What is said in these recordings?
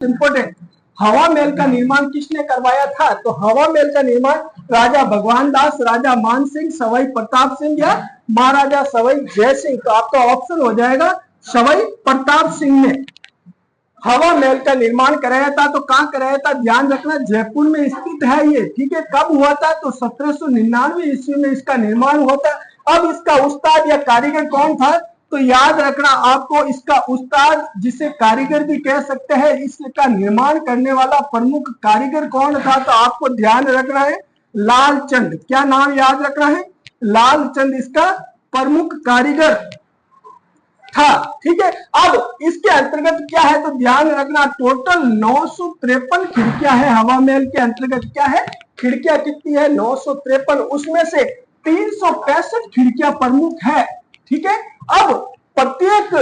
Important, हवा महल का निर्माण किसने करवाया था? तो हवा महल का निर्माण राजा भगवान दास, राजा मान सिंह, सवाई प्रताप सिंह या महाराजा सवाई जय सिंह। तो आपका ऑप्शन हो जाएगा सवाई प्रताप सिंह ने हवा महल का निर्माण कराया था। तो कहां कराया था? ध्यान रखना, जयपुर में स्थित है ये। ठीक है, कब हुआ था? तो 1799 ईस्वी में इसका निर्माण हुआ था। अब इसका उस्ताद या कारीगर कौन था? तो याद रखना आपको, इसका उस्ताद जिसे कारीगर भी कह सकते हैं, इसका निर्माण करने वाला प्रमुख कारीगर कौन था? तो आपको ध्यान रखना है लालचंद। क्या नाम याद रखना है? लालचंद इसका प्रमुख कारीगर था। ठीक है, अब इसके अंतर्गत क्या है? तो ध्यान रखना, टोटल 953 खिड़कियां है हवा महल के अंतर्गत। क्या है? खिड़कियां कितनी है? 953। उसमें से 365 खिड़कियां प्रमुख है। ठीक है, अब प्रत्येक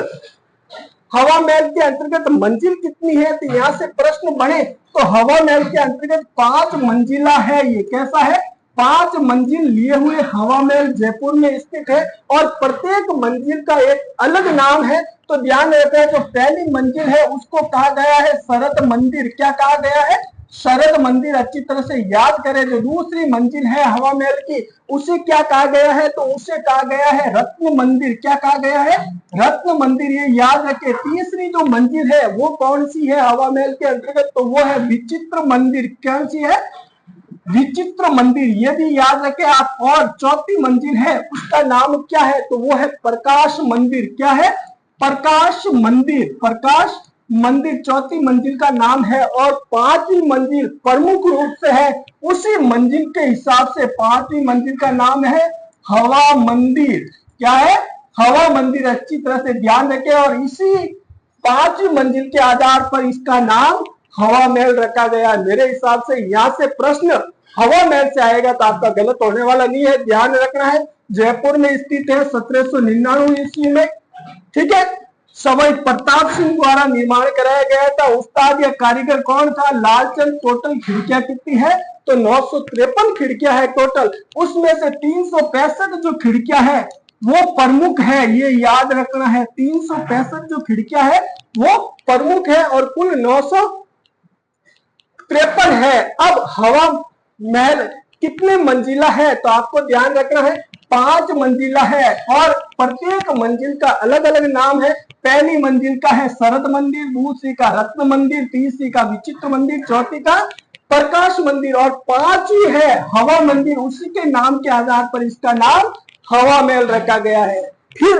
हवा महल के अंतर्गत मंजिल कितनी है? तो यहां से प्रश्न बने तो हवा महल के अंतर्गत 5 मंजिला है। ये कैसा है? 5 मंजिल लिए हुए हवा महल जयपुर में स्थित है और प्रत्येक मंजिल का एक अलग नाम है। तो ध्यान रखना, जो पहली मंजिल है उसको कहा गया है शरद मंदिर। क्या कहा गया है? शरद मंदिर। अच्छी तरह से याद करें। जो दूसरी मंजिल है हवा महल की, उसे क्या कहा गया है? तो उसे कहा गया है रत्न मंदिर। क्या कहा गया है? रत्न मंदिर। ये याद रखें। तीसरी जो मंजिल है वो कौन सी है हवा महल के अंतर्गत? तो वो है विचित्र मंदिर। कौन सी है? विचित्र मंदिर। ये भी याद रखें आप। और चौथी मंजिल है उसका नाम क्या है? तो वो है प्रकाश मंदिर। क्या है? प्रकाश मंदिर। प्रकाश मंदिर चौथी मंजिल का नाम है। और 5वीं मंजिल प्रमुख रूप से है, उसी मंजिल के हिसाब से 5वीं मंजिल का नाम है हवा मंदिर। क्या है? हवा मंदिर। अच्छी तरह से ध्यान रखें। और इसी 5वीं मंजिल के आधार पर इसका नाम हवा महल रखा गया। मेरे हिसाब से यहां से प्रश्न हवा महल से आएगा तो आपका गलत होने वाला नहीं है। ध्यान रखना है, जयपुर में स्थित है 1799 ईस्वी में। ठीक है, सवाई प्रताप सिंह द्वारा निर्माण कराया गया था। उस्ताद या कारीगर कौन था? लालचंद। टोटल खिड़कियां कितनी है? तो 953 खिड़कियां है टोटल। उसमें से 365 जो खिड़कियां है वो प्रमुख है। ये याद रखना है, 365 जो खिड़कियां है वो प्रमुख है और कुल 953 है। अब हवा महल कितने मंजिला है? तो आपको ध्यान रखना है 5 मंजिला है और प्रत्येक मंजिल का अलग अलग नाम है। पहली मंजिल का है शरद मंदिर, दूसरी का रत्न मंदिर, तीसरी का विचित्र मंदिर, चौथी का प्रकाश मंदिर और 5वीं है हवा मंदिर। उसी के नाम के आधार पर इसका नाम हवा महल रखा गया है। फिर